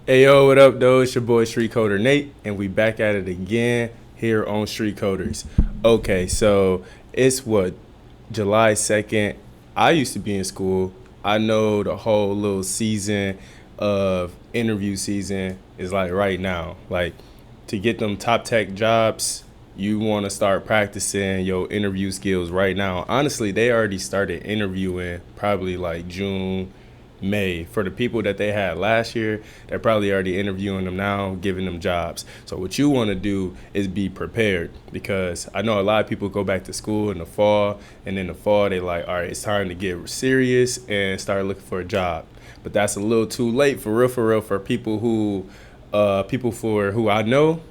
Hey yo, what up, though? It's your boy Street Coder Nate, and we back at it again here on Street Coders. Okay, so it's what July 2nd. I used to be in school. I know the whole little season of interview season is like right now. Like to get them top tech jobs, you want to start practicing your interview skills right now. Honestly, they already started interviewing probably like June, May. For the people that they had last year, they're probably already interviewing them now, giving them jobs. So what you want to do is be prepared, because I know a lot of people go back to school in the fall, and in the fall they like, all right, it's time to get serious and start looking for a job. But that's a little too late for real, for people for who I know,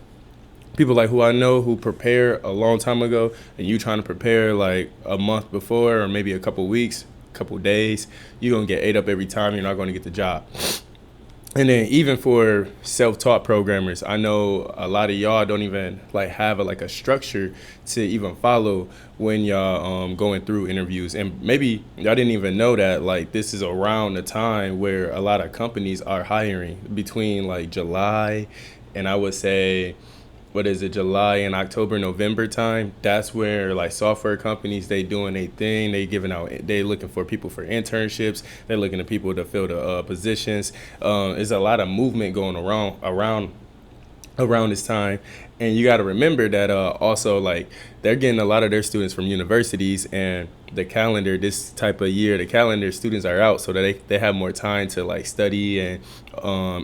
people like who I know who prepare a long time ago, and you trying to prepare like a month before or maybe a couple weeks, couple days, you're gonna get ate up every time. You're not gonna get the job. And then even for self-taught programmers, I know a lot of y'all don't even like have like a structure to even follow when y'all going through interviews. And maybe y'all didn't even know that like this is around the time where a lot of companies are hiring, between like July and I would say, what is it, July and October, November time. That's where like software companies, they doing a thing. They looking for people for internships. They're looking at people to fill the positions. There's a lot of movement going around this time. And you got to remember that also like they're getting a lot of their students from universities, and the calendar this type of year, the calendar students are out, so that they have more time to like study and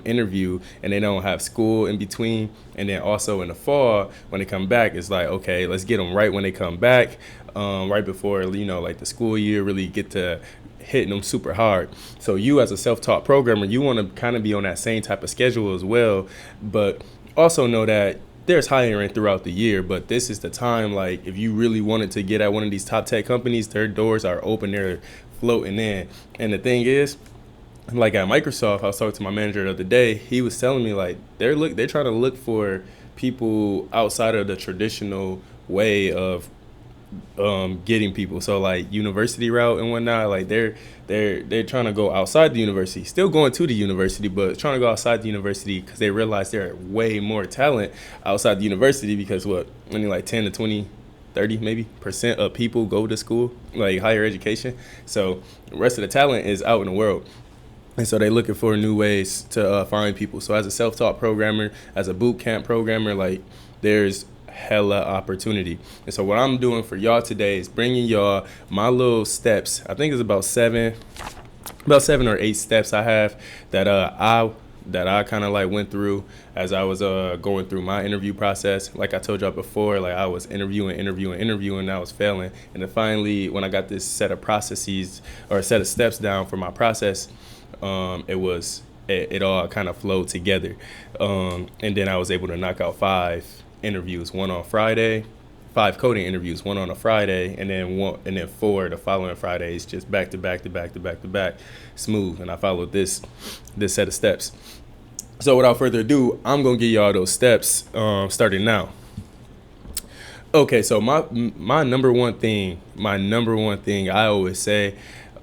interview, and they don't have school in between. And then also in the fall when they come back, it's like, okay, let's get them right when they come back, right before like the school year really get to hitting them super hard. So you as a self-taught programmer, you want to kind of be on that same type of schedule as well, but also know that there's hiring throughout the year. But this is the time, like if you really wanted to get at one of these top tech companies, their doors are open, they're floating in. And the thing is, like at Microsoft, I was talking to my manager the other day. He was telling me like they're trying to look for people outside of the traditional way of getting people. So like university route and whatnot, like they're trying to go outside the university, still going to the university, but trying to go outside the university because they realize there are way more talent outside the university. Because what, only like 10 to 20, 30 maybe percent of people go to school, like higher education. So the rest of the talent is out in the world. And so they're looking for new ways to find people. So as a self-taught programmer, as a boot camp programmer, like there's hella opportunity. And so what I'm doing for y'all today is bringing y'all my little steps. I think it's about 7 or 8 steps I have that I kind of like went through as I was going through my interview process. Like I told y'all before, like I was interviewing, and I was failing. And then finally, when I got this set of processes or a set of steps down for my process, it all kind of flowed together. And then I was able to knock out 5 interviews, one on Friday, 5 coding interviews, one on a Friday, and then 4 the following Fridays, just back to back to back to back to back, smooth. And I followed this set of steps. So without further ado, I'm gonna give y'all those steps starting now. Okay, so my number one thing I always say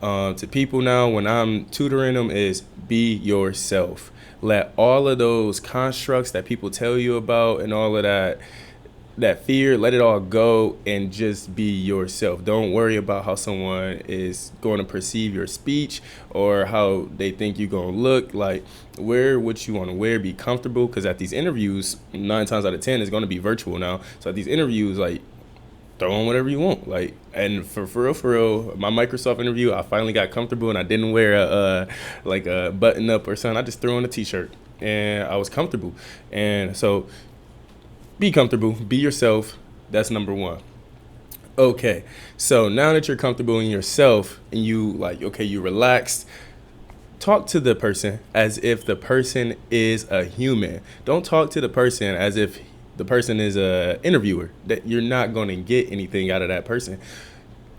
to people now when I'm tutoring them is be yourself. Let all of those constructs that people tell you about and all of that fear, let it all go and just be yourself. Don't worry about how someone is going to perceive your speech or how they think you're going to look. Like, wear what you want to wear, be comfortable, because at these interviews, 9 times out of 10 is going to be virtual now. So at these interviews, like, throw on whatever you want. Like, and for real, my Microsoft interview, I finally got comfortable and I didn't wear a button up or something. I just threw on a t-shirt and I was comfortable. And so be comfortable, be yourself. That's number one. Okay, so now that you're comfortable in yourself and you like, okay, you relaxed, talk to the person as if the person is a human. Don't talk to the person as if the person is a interviewer. That you're not going to get anything out of that person.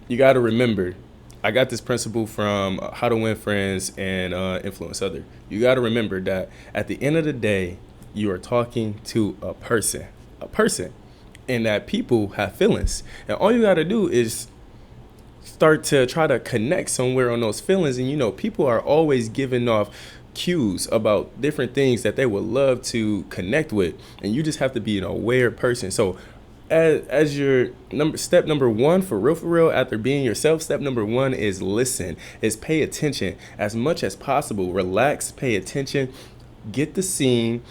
You got to remember, I got this principle from How to Win Friends and Influence Other. You got to remember that at the end of the day, you are talking to a person, and that people have feelings. And all you got to do is start to try to connect somewhere on those feelings. And people are always giving off cues about different things that they would love to connect with, and you just have to be an aware person. So as your step number one, for real, after being yourself, step number one is listen, is pay attention as much as possible. Relax, pay attention, get the scene,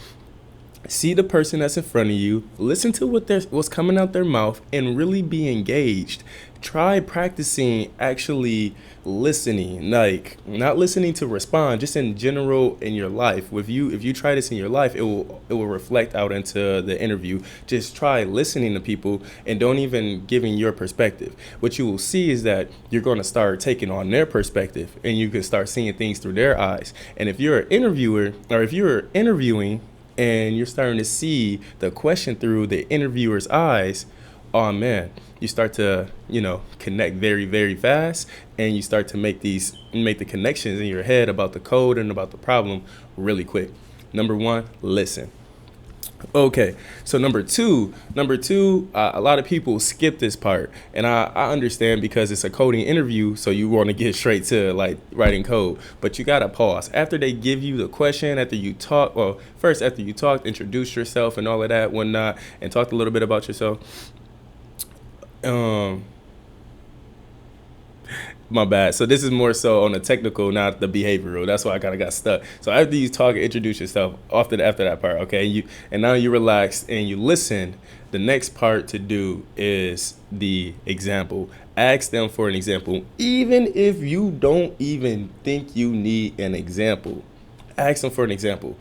see the person that's in front of you, listen to what's coming out their mouth, and really be engaged. Try practicing actually listening, like not listening to respond, just in general in your life. If you try this in your life, it will reflect out into the interview. Just try listening to people and don't even giving your perspective. What you will see is that you're going to start taking on their perspective, and you can start seeing things through their eyes. And if you're an interviewer, or if you're interviewing and you're starting to see the question through the interviewer's eyes, oh man, you start to, connect very, very fast, and you start to make the connections in your head about the code and about the problem really quick. Number one, listen. Okay, so number two, a lot of people skip this part, and I understand, because it's a coding interview, so you want to get straight to like writing code, but you gotta pause after they give you the question. After you talk, well, first after you talk, introduce yourself and all of that, whatnot, and talk a little bit about yourself. My bad. So this is more so on the technical, not the behavioral. That's why I kind of got stuck. So after you talk and introduce yourself, after that part, okay, and now you relax and you listen. The next part to do is the example. Ask them for an example, even if you don't even think you need an example. Ask them for an example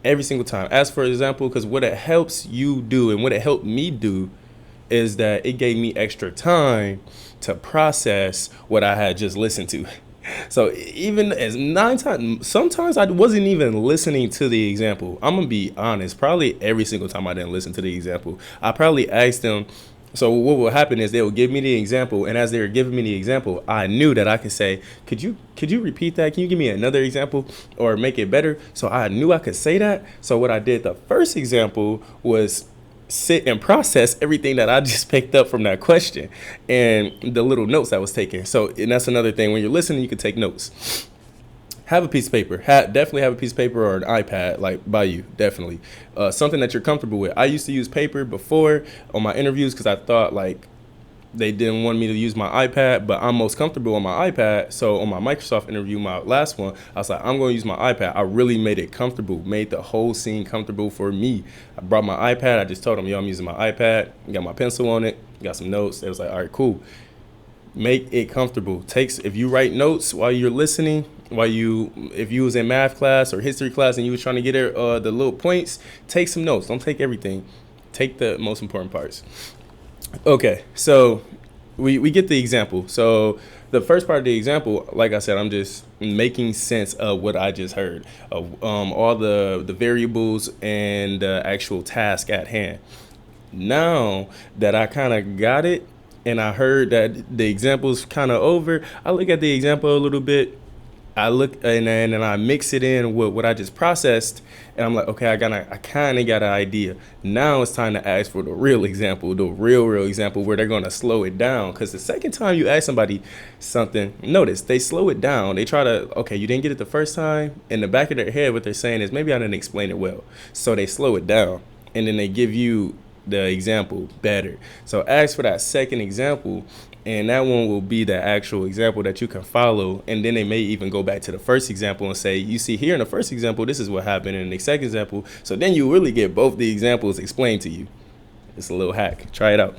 every single time. Ask for an example, because what it helps you do and what it helped me do is that it gave me extra time to process what I had just listened to. So even as 9 times, sometimes I wasn't even listening to the example. I'm gonna be honest, probably every single time I didn't listen to the example, I probably asked them. So what will happen is they will give me the example, and as they were giving me the example, I knew that I could say, could you repeat that? Can you give me another example or make it better? So I knew I could say that. So what I did, the first example was sit and process everything that I just picked up from that question and the little notes I was taking. So, and that's another thing. When you're listening, you can take notes. Have a piece of paper. Definitely have a piece of paper or an iPad, like by you, definitely. Something that you're comfortable with. I used to use paper before on my interviews because I thought like they didn't want me to use my iPad, but I'm most comfortable on my iPad. So on my Microsoft interview, my last one, I was like, I'm going to use my iPad. I really made it comfortable, made the whole scene comfortable for me. I brought my iPad. I just told them, yo, I'm using my iPad. Got my pencil on it. Got some notes. They was like, all right, cool. Make it comfortable. If you write notes while you're listening, if you was in math class or history class and you was trying to get the little points, take some notes. Don't take everything. Take the most important parts. Okay, so we get the example. So the first part of the example, like I said, I'm just making sense of what I just heard, of all the variables and the actual task at hand. Now that I kind of got it and I heard that the example's kind of over, I look at the example a little bit. I look and I mix it in with what I just processed, and I'm like, okay, I kind of got an idea. Now it's time to ask for the real example, the real example where they're going to slow it down. Because the second time you ask somebody something, notice they slow it down. They try to, okay, you didn't get it the first time. In the back of their head, what they're saying is, maybe I didn't explain it well. So they slow it down, and then they give you the example better. So ask for that second example, and that one will be the actual example that you can follow. And then they may even go back to the first example and say, you see here in the first example, this is what happened in the second example. So then you really get both the examples explained to you. It's a little hack. Try it out.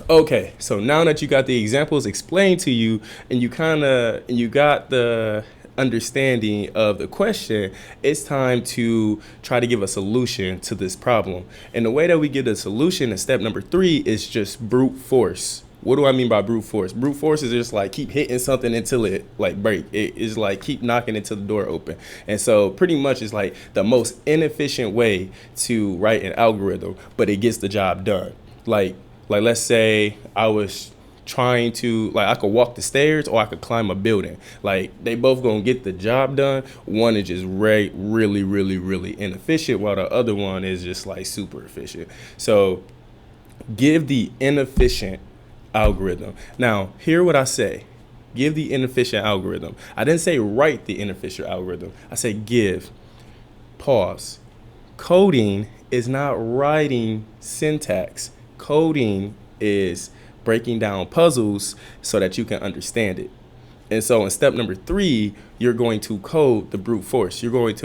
Okay, so now that you got the examples explained to you, and you got the understanding of the question, it's time to try to give a solution to this problem. And the way that we get a solution in step number 3 is just brute force. What do I mean by brute force? Brute force is just like keep hitting something until it like break. It is like keep knocking until the door open. And so pretty much it's like the most inefficient way to write an algorithm, but it gets the job done. Like let's say I was trying to, like, I could walk the stairs or I could climb a building. Like, they both gonna get the job done. One is just really, really inefficient, while the other one is just like super efficient. So give the inefficient algorithm. Now, hear what I say. Give the inefficient algorithm. I didn't say write the inefficient algorithm. I said give. Pause. Coding is not writing syntax. Coding is breaking down puzzles so that you can understand it. And so in step number 3, you're going to code the brute force. You're going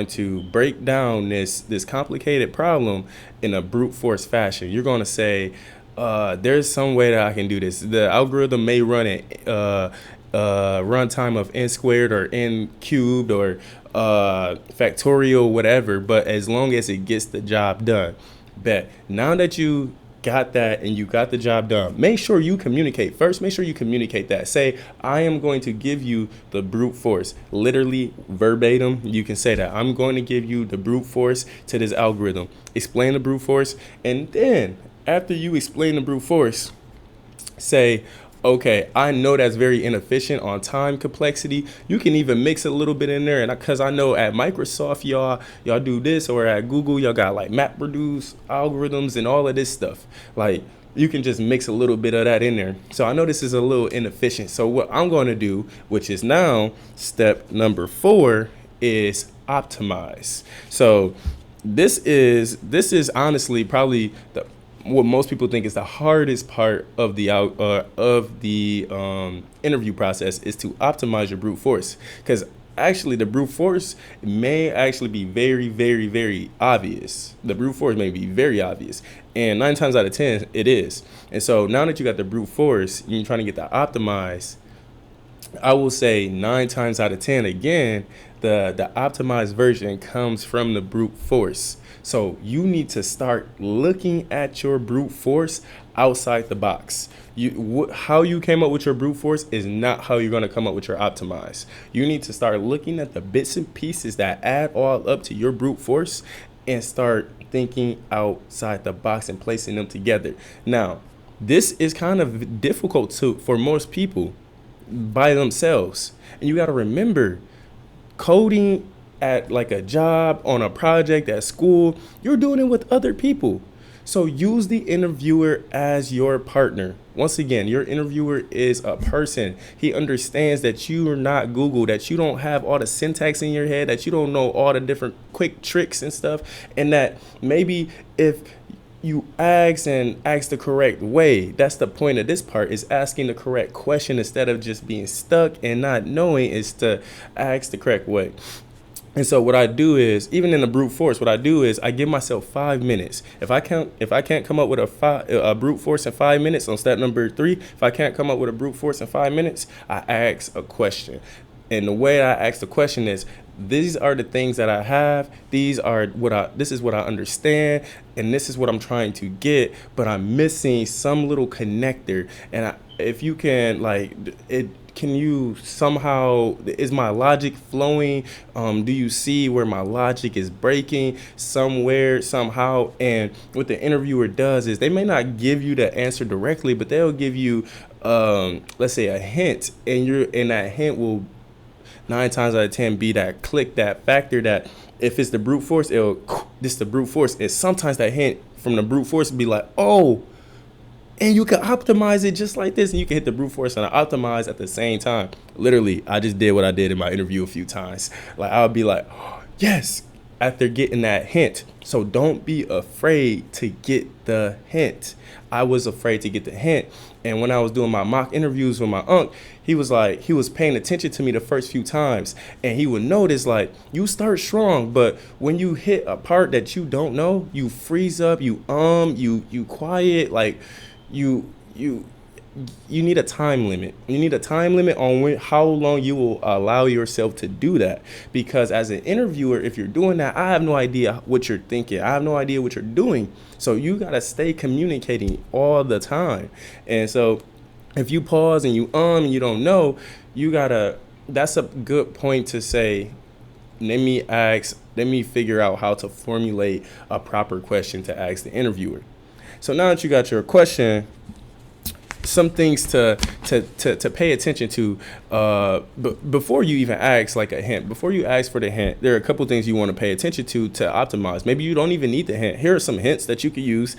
to break down this complicated problem in a brute force fashion. You're going to say, there's some way that I can do this. The algorithm may run at runtime of n squared or n cubed or factorial, whatever. But as long as it gets the job done, bet. Now that you got that and you got the job done, make sure you communicate first. Make sure you communicate that. Say, I am going to give you the brute force, literally verbatim. You can say that I'm going to give you the brute force to this algorithm. Explain the brute force, and then after you explain the brute force, say, okay, I know that's very inefficient on time complexity. You can even mix a little bit in there, and because I know at Microsoft y'all do this, or at Google y'all got like MapReduce algorithms and all of this stuff. Like, you can just mix a little bit of that in there. So I know this is a little inefficient. So what I'm going to do, which is now step number 4, is optimize. So this is honestly probably what most people think is the hardest part of the interview process, is to optimize your brute force, because actually the brute force may actually be very, very, very obvious. The brute force may be very obvious, and 9 times out of 10 it is. And so now that you got the brute force, you're trying to get the optimize. I will say 9 times out of 10 again, the optimized version comes from the brute force. So you need to start looking at your brute force outside the box. How you came up with your brute force is not how you're going to come up with your optimize. You need to start looking at the bits and pieces that add all up to your brute force and start thinking outside the box and placing them together. Now, this is kind of difficult for most people by themselves. And you got to remember, coding at like a job, on a project, at school, you're doing it with other people. So use the interviewer as your partner. Once again, your interviewer is a person. He understands that you are not Google, that you don't have all the syntax in your head, that you don't know all the different quick tricks and stuff, and that maybe if you ask the correct way, that's the point of this part, is asking the correct question instead of just being stuck and not knowing, is to ask the correct way. And so what I do is, even in the brute force, what I do is I give myself 5 minutes. If I can't come up with a brute force in 5 minutes on step number 3, if I can't come up with a brute force in 5 minutes, I ask a question. And the way I ask the question is, these are the things that I have. This is what I understand, and this is what I'm trying to get, but I'm missing some little connector. And if you can, like, can you somehow, is my logic flowing? Do you see where my logic is breaking somewhere, somehow? And what the interviewer does is, they may not give you the answer directly, but they'll give you, let's say, a hint, and that hint will 9 times out of 10 be that click, that factor, that if it's the brute force, this is the brute force. And sometimes that hint from the brute force will be like, oh, and you can optimize it just like this, and you can hit the brute force and optimize at the same time. Literally, I just did what I did in my interview a few times. Like, I would be like, oh, yes, after getting that hint. So don't be afraid to get the hint. I was afraid to get the hint. And when I was doing my mock interviews with my uncle, he was paying attention to me the first few times, and he would notice, like, you start strong, but when you hit a part that you don't know, you freeze up, you quiet, like, you need a time limit. You need a time limit on how long you will allow yourself to do that. Because as an interviewer, if you're doing that, I have no idea what you're thinking. I have no idea what you're doing. So you got to stay communicating all the time. And so if you pause and you don't know, that's a good point to say, let me figure out how to formulate a proper question to ask the interviewer. So now that you got your question, some things to pay attention to before you even ask, like, a hint. Before you ask for the hint, there are a couple things you want to pay attention to optimize. Maybe you don't even need the hint. Here are some hints that you could use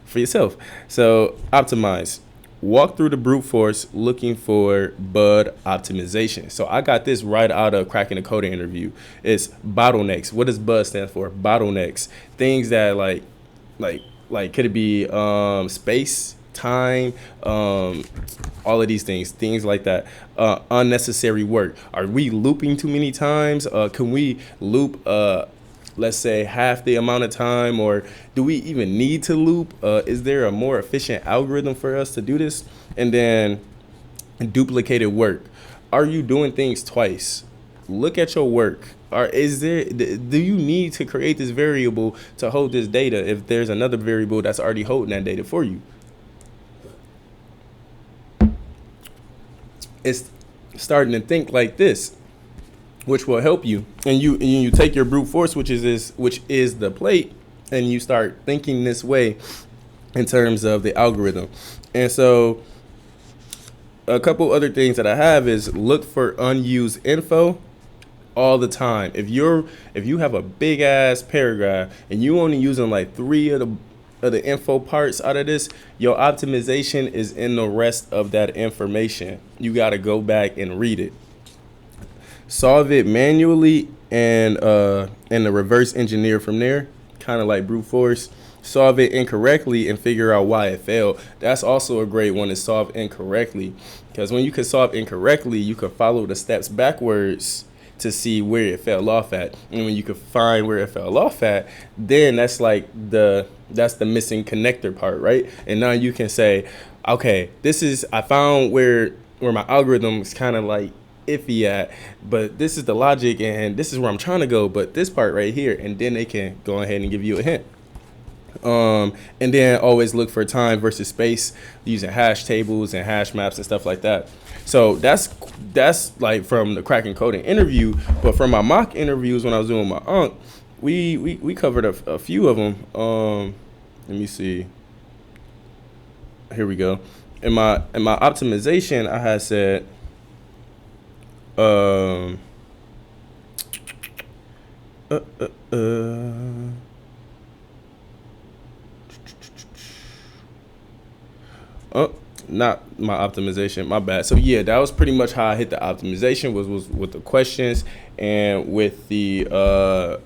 for yourself. So optimize. walk through the brute force looking for bud optimization. So I got this right out of cracking the coding interview. It's bottlenecks. What does bud stand for? Bottlenecks. Things that like could it be space, time, all of these things like that. Unnecessary work. Are we looping too many times? Can we loop let's say half the amount of time, or do we even need to loop? Is there a more efficient algorithm for us to do this? And then duplicated work. Are you doing things twice? Look at your work. Or do you need to create this variable to hold this data if there's another variable that's already holding that data for you? It's starting to think like this, which will help you. And you take your brute force, which is the plate, and you start thinking this way in terms of the algorithm. And so a couple other things that I have is look for unused info all the time. If you have a big ass paragraph and you only using like 3 of the info parts out of this, your optimization is in the rest of that information. You got to go back and read it. Solve it manually and the reverse engineer from there, kind of like brute force. Solve it incorrectly and figure out why it failed. That's also a great one, to solve incorrectly, because when you can solve incorrectly, you can follow the steps backwards to see where it fell off at. And when you can find where it fell off at, then that's like that's the missing connector part, right? And now you can say, okay, I found where my algorithm is kind of like iffy at, but this is the logic and this is where I'm trying to go, but this part right here, and then they can go ahead and give you a hint. And then always look for time versus space using hash tables and hash maps and stuff like that. So that's like from the cracking coding interview. But from my mock interviews when I was doing my UNC, we covered a few of them. Let me see. Here we go. In my optimization, I had said not my optimization, my bad. So yeah, that was pretty much how I hit the optimization was with the questions and with the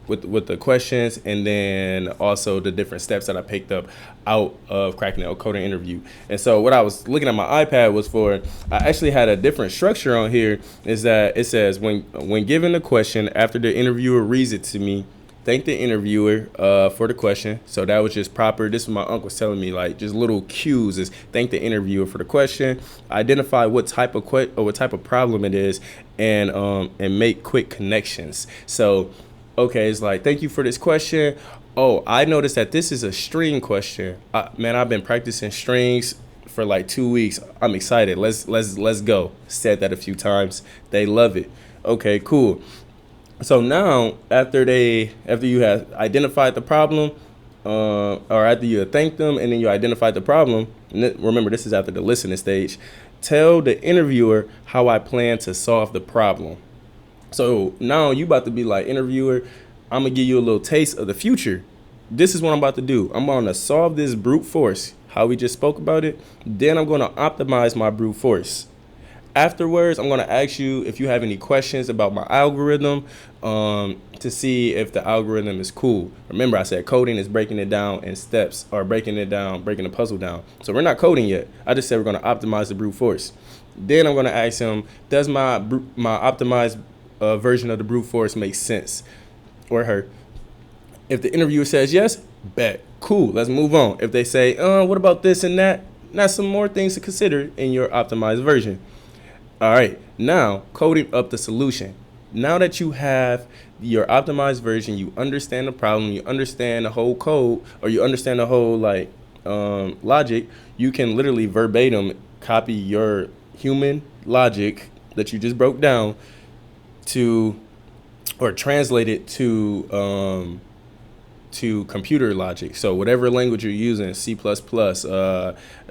with the questions, and then also the different steps that I picked up out of cracking the coding interview. And so what I was looking at my iPad was I actually had a different structure on here, is that it says when given a question, after the interviewer reads it to me, thank the interviewer for the question. So that was just proper. This is what my uncle was telling me, like just little cues is thank the interviewer for the question, identify what type of problem it is, and make quick connections. So okay, it's like, thank you for this question. Oh, I noticed that this is a string question. Man, I've been practicing strings for like 2 weeks. I'm excited. Let's go. Said that a few times. They love it. Okay, cool. So now, after you have identified the problem, or after you have thanked them and then you identified the problem, and remember this is after the listening stage, tell the interviewer how I plan to solve the problem. So now you about to be like, interviewer, I'm going to give you a little taste of the future. This is what I'm about to do. I'm going to solve this brute force, how we just spoke about it. Then I'm going to optimize my brute force. Afterwards, I'm going to ask you if you have any questions about my algorithm to see if the algorithm is cool. Remember, I said coding is breaking it down in steps, or breaking the puzzle down. So we're not coding yet. I just said we're going to optimize the brute force. Then I'm going to ask him, does my optimized version of the brute force make sense, or her? If the interviewer says yes, bet, cool, let's move on. If they say, what about this and that? That's some more things to consider in your optimized version. All right, now coding up the solution. Now that you have your optimized version, you understand the problem, you understand the whole code, or you understand the whole logic, you can literally verbatim copy your human logic that you just broke down or translate it to computer logic. So whatever language you're using, C++,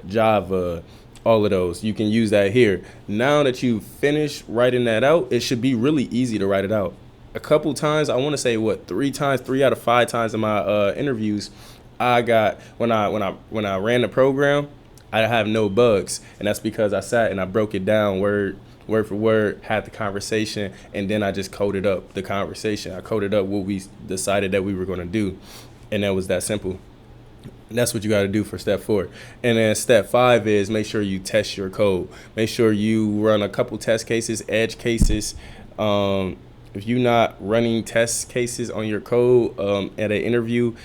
Java, all of those, you can use that here. Now that you finish writing that out, it should be really easy to write it out. A couple times, I want to say 3 out of 5 times in my interviews, I got when I ran the program, I have no bugs, and that's because I sat and I broke it down word for word, had the conversation, and then I just coded up the conversation. I coded up what we decided that we were going to do, and that was that simple. And that's what you got to do for step 4. And then step 5 is make sure you test your code. Make sure you run a couple test cases, edge cases. If you're not running test cases on your code at an interview,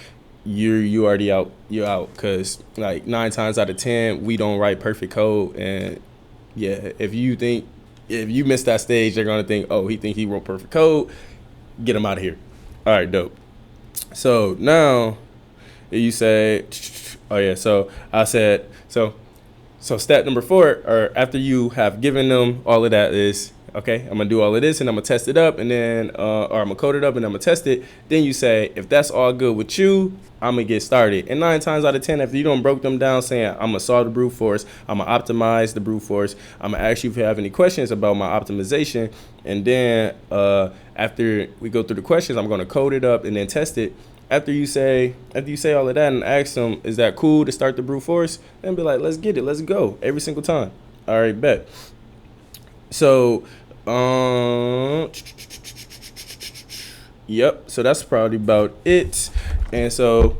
you already out. You're out, because like 9 times out of 10 we don't write perfect code. And yeah, if you miss that stage, they're gonna think, oh, he wrote perfect code. Get him out of here. All right, dope. So now you say, oh yeah. So I said, so step number 4, or after you have given them all of that, is okay, I'm gonna do all of this and I'm gonna test it up, and then or I'm gonna code it up and I'm gonna test it. Then you say, if that's all good with you, I'm gonna get started. And 9 times out of 10, after you don't broke them down saying, I'm gonna solve the brute force, I'm gonna optimize the brute force, I'm gonna ask you if you have any questions about my optimization, and then after we go through the questions, I'm gonna code it up and then test it. After you say all of that and ask them, is that cool to start the brute force? Then be like, let's get it, let's go, every single time. All right, bet. So, yep. So that's probably about it. And so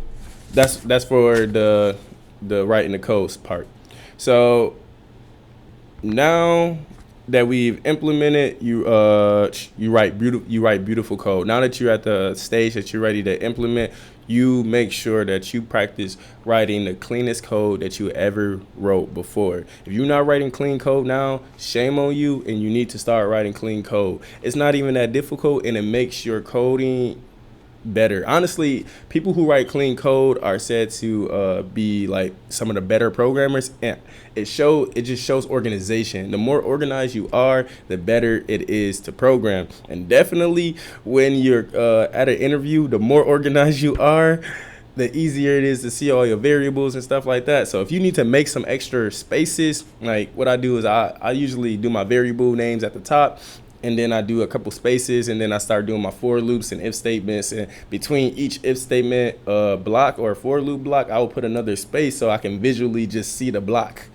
that's for the writing the code part. So now that we've implemented, you write beautiful code. Now that you're at the stage that you're ready to implement, you make sure that you practice writing the cleanest code that you ever wrote before. If you're not writing clean code now, shame on you, and you need to start writing clean code. It's not even that difficult, and it makes your coding better. Honestly, people who write clean code are said to be like some of the better programmers, and it just shows organization. The more organized you are, the better it is to program. And definitely when you're at an interview, the more organized you are, the easier it is to see all your variables and stuff like that. So if you need to make some extra spaces, like what I do is I usually do my variable names at the top, and then I do a couple spaces, and then I start doing my for loops and if statements. And between each if statement block or for loop block, I will put another space so I can visually just see the block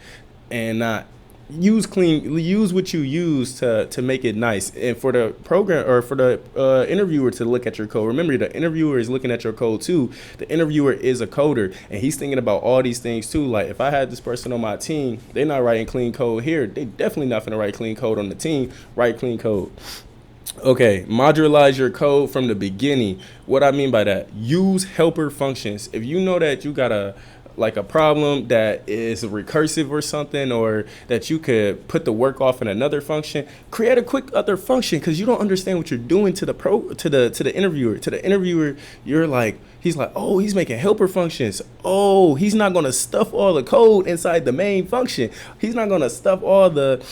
and not use what you use to make it nice. And for the program, or for the interviewer to look at your code, remember the interviewer is looking at your code too. The interviewer is a coder, and he's thinking about all these things too. Like if I had this person on my team, they're not writing clean code here, they definitely not gonna write clean code on the team. Write clean code. Okay, modularize your code from the beginning. What I mean by that, use helper functions. If you know that you got a problem that is recursive or something, or that you could put the work off in another function, create a quick other function, because you don't understand what you're doing to the interviewer. To the interviewer, he's like, oh, he's making helper functions. Oh, he's not gonna stuff all the code inside the main function. He's not gonna stuff all the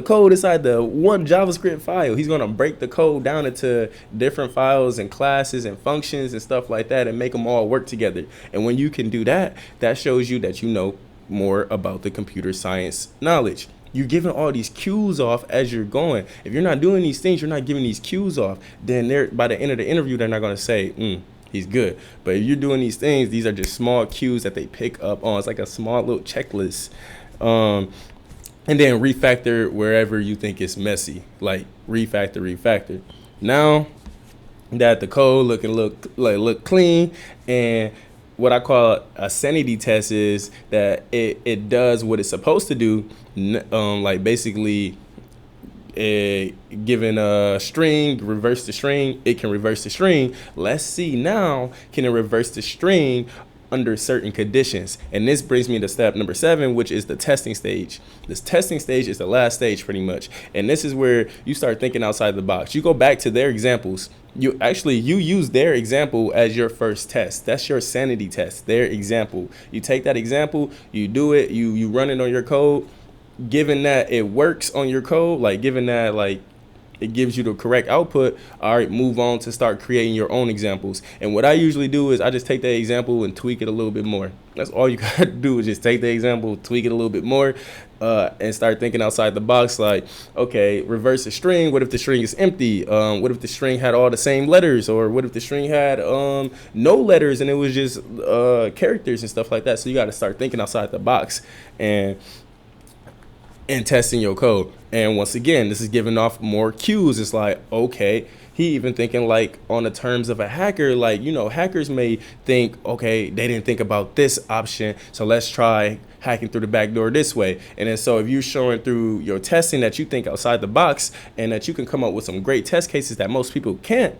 code inside the one JavaScript file. He's gonna break the code down into different files and classes and functions and stuff like that, and make them all work together. And when you can do that, that shows you that you know more about the computer science knowledge. You're giving all these cues off as you're going. If you're not doing these things, you're not giving these cues off, then by the end of the interview, they're not going to say, he's good. But if you're doing these things, these are just small cues that they pick up on. It's like a small little checklist. And then refactor wherever you think it's messy, like refactor. Now that the code look clean, and what I call a sanity test is that it does what it's supposed to do. Like basically, given a string, reverse the string, it can reverse the string. Let's see now, can it reverse the string under certain conditions? And this brings me to step number 7, which is the testing stage. This testing stage is the last stage pretty much. And this is where you start thinking outside the box. You go back to their examples. You use their example as your first test. That's your sanity test, their example. You take that example, you do it, you run it on your code. Given that it works on your code, like given that like it gives you the correct output. All right, move on to start creating your own examples. And what I usually do is I just take that example and tweak it a little bit more. That's all you gotta do is just take the example, tweak it a little bit more, and start thinking outside the box. Like, okay, reverse a string. What if the string is empty? What if the string had all the same letters? Or what if the string had no letters and it was just characters and stuff like that? So you got to start thinking outside the box and testing your code. And once again, this is giving off more cues. It's like, okay, he even thinking like on the terms of a hacker, like, you know, hackers may think, okay, they didn't think about this option, so let's try hacking through the back door this way. And then so if you're showing through your testing that you think outside the box and that you can come up with some great test cases that most people can't,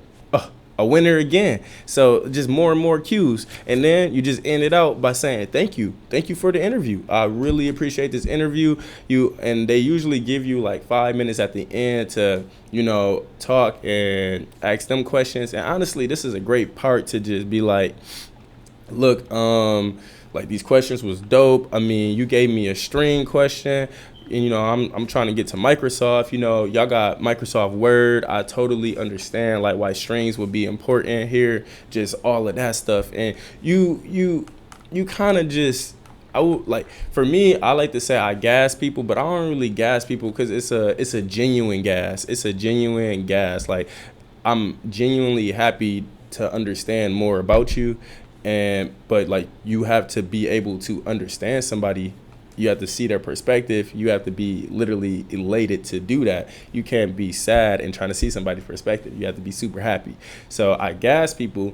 a winner again. So just more and more cues. And then you just end it out by saying, thank you for the interview. I really appreciate this interview. And they usually give you like 5 minutes at the end to, you know, talk and ask them questions. And honestly, this is a great part to just be like, look, like these questions was dope. I mean, you gave me a string question. And, you know, I'm trying to get to Microsoft. You know, y'all got Microsoft Word. I totally understand like why strings would be important here, just all of that stuff. And you kind of just, I would like, for me, I like to say I gas people, but I don't really gas people because it's a genuine gas. It's a genuine gas. Like, I'm genuinely happy to understand more about you. But like, you have to be able to understand somebody. You have to see their perspective. You have to be literally elated to do that. You can't be sad and trying to see somebody's perspective. You have to be super happy. So I gas people,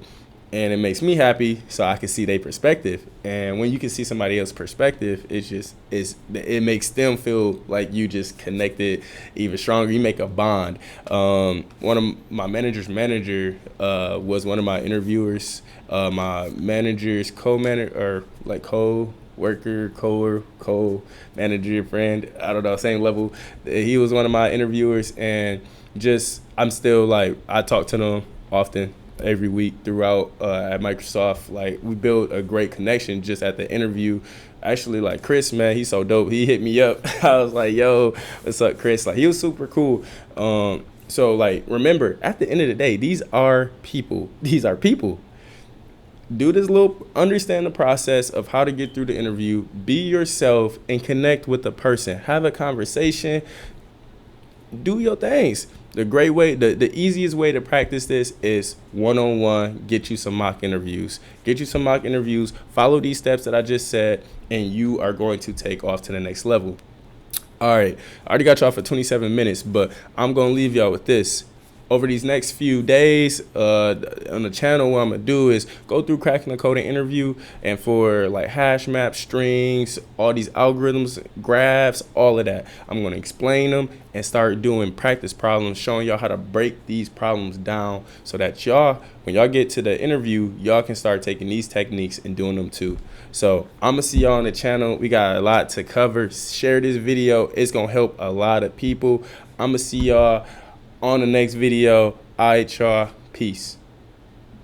and it makes me happy so I can see their perspective. And when you can see somebody else's perspective, it makes them feel like you just connected even stronger. You make a bond. One of my manager's manager was one of my interviewers. My manager's co-manager, or like co-worker, co-manager, friend, I don't know, same level. He was one of my interviewers, and just, I'm still like, I talk to them often, every week throughout at Microsoft. Like, we built a great connection just at the interview. Actually, like, Chris, man, he's so dope. He hit me up. I was like, yo, what's up, Chris? Like, he was super cool. So like, remember, at the end of the day, these are people. Do this little, understand the process of how to get through the interview, be yourself, and connect with the person. Have a conversation, do your things. The easiest way to practice this is one-on-one. Get you some mock interviews. Follow these steps that I just said, and you are going to take off to the next level. All right, I already got y'all for 27 minutes, but I'm going to leave y'all with this. Over these next few days on the channel, what I'm going to do is go through cracking the code and interview, and for like hash maps, strings, all these algorithms, graphs, all of that, I'm going to explain them and start doing practice problems, showing y'all how to break these problems down so that y'all, when y'all get to the interview, y'all can start taking these techniques and doing them too. So I'm going to see y'all on the channel. We got a lot to cover. Share this video. It's going to help a lot of people. I'm going to see y'all on the next video. All right, y'all. Peace.